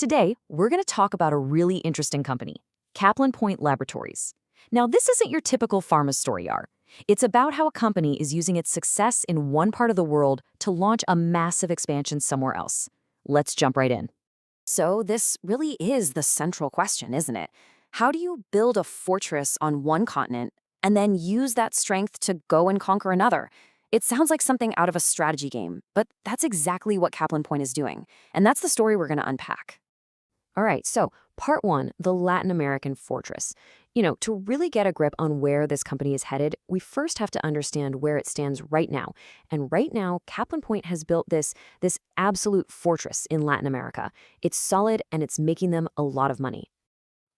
Today, we're going to talk about a really interesting company, Caplin Point Laboratories. Now, this isn't your typical pharma story, R. It's about how a company is using its success in one part of the world to launch a massive expansion somewhere else. Let's jump right in. So this really is the central question, isn't it? How do you build a fortress on one continent and then use that strength to go and conquer another? It sounds like something out of a strategy game, but that's exactly what Caplin Point is doing. And that's the story we're going to unpack. All right, so part one, the Latin American fortress. To really get a grip on where this company is headed, we first have to understand where it stands right now. And right now, Caplin Point has built this absolute fortress in Latin America. It's solid and it's making them a lot of money.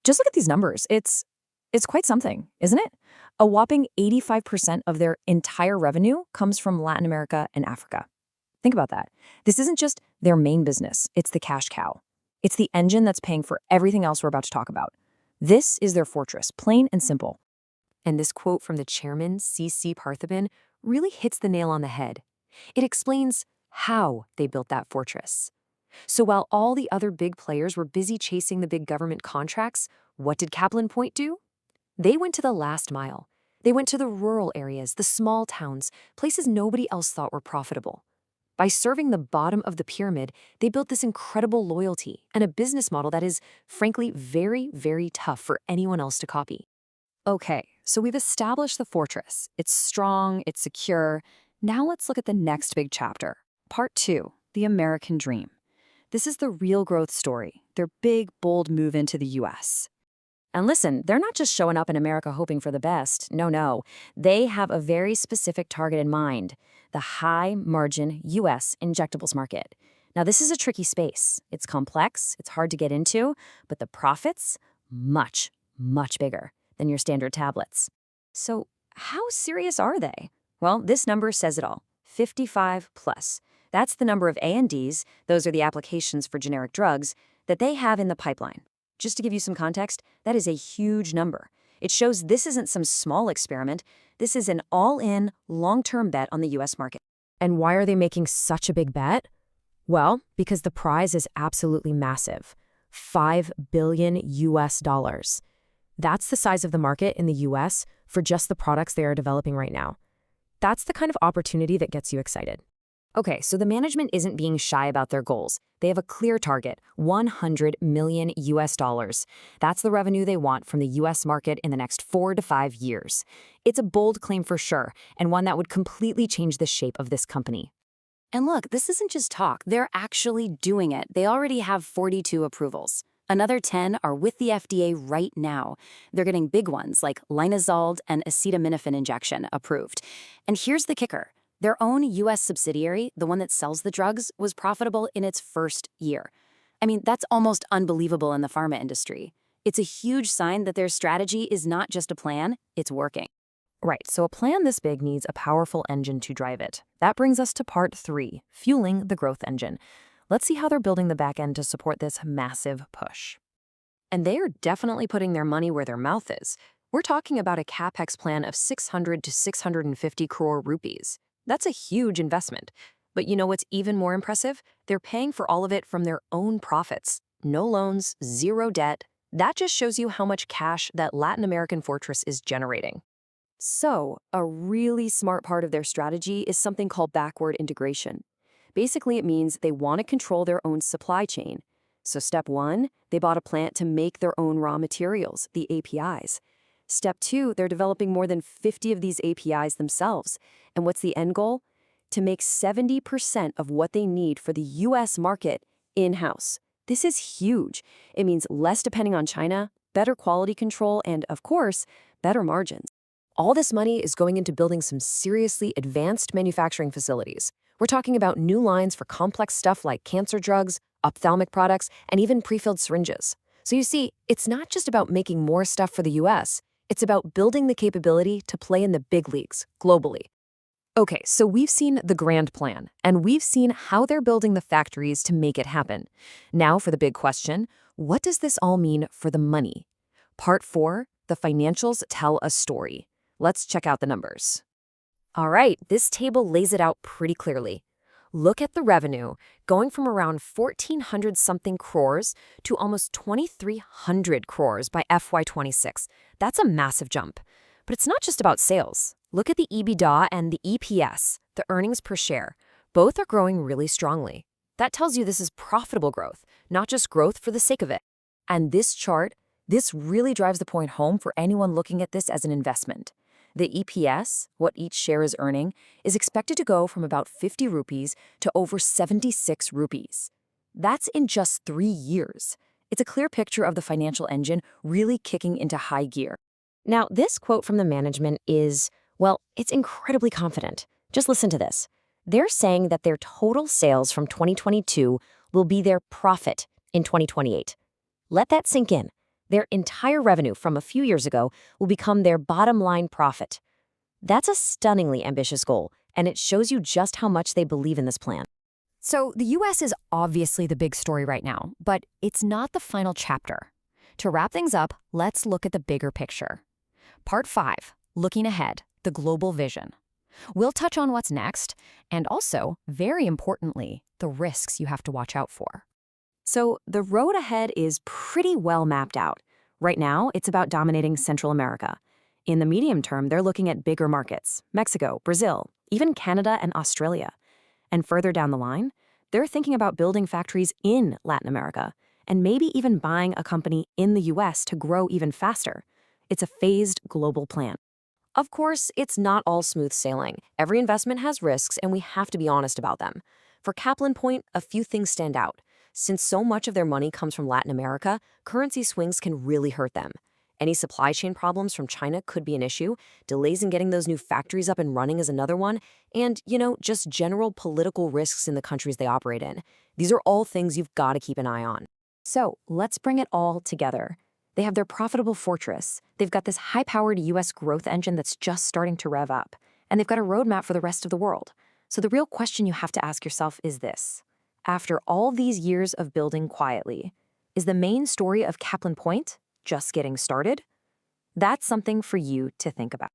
Just look at these numbers. It's quite something, isn't it? A whopping 85% of their entire revenue comes from Latin America and Africa. Think about that. This isn't just their main business, it's the cash cow. It's the engine that's paying for everything else we're about to talk about. This is their fortress, plain and simple. And this quote from the chairman, C.C. Parthiban, really hits the nail on the head. It explains how they built that fortress. So while all the other big players were busy chasing the big government contracts, what did Caplin Point do? They went to the last mile. They went to the rural areas, the small towns, places nobody else thought were profitable. By serving the bottom of the pyramid, they built this incredible loyalty and a business model that is, frankly, very, very tough for anyone else to copy. Okay, so we've established the fortress. It's strong, it's secure. Now let's look at the next big chapter. Part 2, the American dream. This is the real growth story, their big, bold move into the US. And listen, they're not just showing up in America hoping for the best. No. They have a very specific target in mind, the high-margin U.S. injectables market. Now, this is a tricky space. It's complex, it's hard to get into, but the profits, much, much bigger than your standard tablets. So how serious are they? Well, this number says it all, 55 plus. That's the number of ANDs, those are the applications for generic drugs, that they have in the pipeline. Just to give you some context, that is a huge number. It shows this isn't some small experiment. This is an all-in, long-term bet on the U.S. market. And why are they making such a big bet? Well, because the prize is absolutely massive. $5 billion US. That's the size of the market in the US for just the products they are developing right now. That's the kind of opportunity that gets you excited. Okay, so the management isn't being shy about their goals. They have a clear target, $100 million US. That's the revenue they want from the US market in the next 4 to 5 years. It's a bold claim for sure, and one that would completely change the shape of this company. And look, this isn't just talk. They're actually doing it. They already have 42 approvals. Another 10 are with the FDA right now. They're getting big ones like linezolid and acetaminophen injection approved. And here's the kicker. Their own U.S. subsidiary, the one that sells the drugs, was profitable in its first year. I mean, that's almost unbelievable in the pharma industry. It's a huge sign that their strategy is not just a plan, it's working. Right, so a plan this big needs a powerful engine to drive it. That brings us to part 3, fueling the growth engine. Let's see how they're building the back end to support this massive push. And they are definitely putting their money where their mouth is. We're talking about a capex plan of 600 to 650 crore rupees. That's a huge investment. But you know what's even more impressive? They're paying for all of it from their own profits. No loans, zero debt. That just shows you how much cash that Latin American fortress is generating. So, a really smart part of their strategy is something called backward integration. Basically, it means they want to control their own supply chain. So step 1, they bought a plant to make their own raw materials, the APIs. Step 2, they're developing more than 50 of these APIs themselves. And what's the end goal? To make 70% of what they need for the US market in-house. This is huge. It means less depending on China, better quality control, and, of course, better margins. All this money is going into building some seriously advanced manufacturing facilities. We're talking about new lines for complex stuff like cancer drugs, ophthalmic products, and even prefilled syringes. So you see, it's not just about making more stuff for the US. It's about building the capability to play in the big leagues, globally. Okay, so we've seen the grand plan, and we've seen how they're building the factories to make it happen. Now for the big question, what does this all mean for the money? Part 4, the financials tell a story. Let's check out the numbers. All right, this table lays it out pretty clearly. Look at the revenue, going from around 1,400 something crores to almost 2,300 crores by FY26. That's a massive jump. But it's not just about sales. Look at the EBITDA and the EPS, the earnings per share. Both are growing really strongly. That tells you this is profitable growth, not just growth for the sake of it. And this chart, this really drives the point home for anyone looking at this as an investment. The EPS, what each share is earning, is expected to go from about 50 rupees to over 76 rupees. That's in just 3 years. It's a clear picture of the financial engine really kicking into high gear. Now, this quote from the management is, well, it's incredibly confident. Just listen to this. They're saying that their total sales from 2022 will be their profit in 2028. Let that sink in. Their entire revenue from a few years ago will become their bottom line profit. That's a stunningly ambitious goal, and it shows you just how much they believe in this plan. So the US is obviously the big story right now, but it's not the final chapter. To wrap things up, let's look at the bigger picture. Part 5, looking ahead, the global vision. We'll touch on what's next, and also, very importantly, the risks you have to watch out for. So the road ahead is pretty well mapped out. Right now, it's about dominating Central America. In the medium term, they're looking at bigger markets, Mexico, Brazil, even Canada and Australia. And further down the line, they're thinking about building factories in Latin America, and maybe even buying a company in the US to grow even faster. It's a phased global plan. Of course, it's not all smooth sailing. Every investment has risks, and we have to be honest about them. For Caplin Point, a few things stand out. Since so much of their money comes from Latin America, currency swings can really hurt them. Any supply chain problems from China could be an issue. Delays in getting those new factories up and running is another one. And, just general political risks in the countries they operate in. These are all things you've got to keep an eye on. So let's bring it all together. They have their profitable fortress. They've got this high-powered US growth engine that's just starting to rev up. And they've got a roadmap for the rest of the world. So the real question you have to ask yourself is this. After all these years of building quietly, is the main story of Caplin Point just getting started? That's something for you to think about.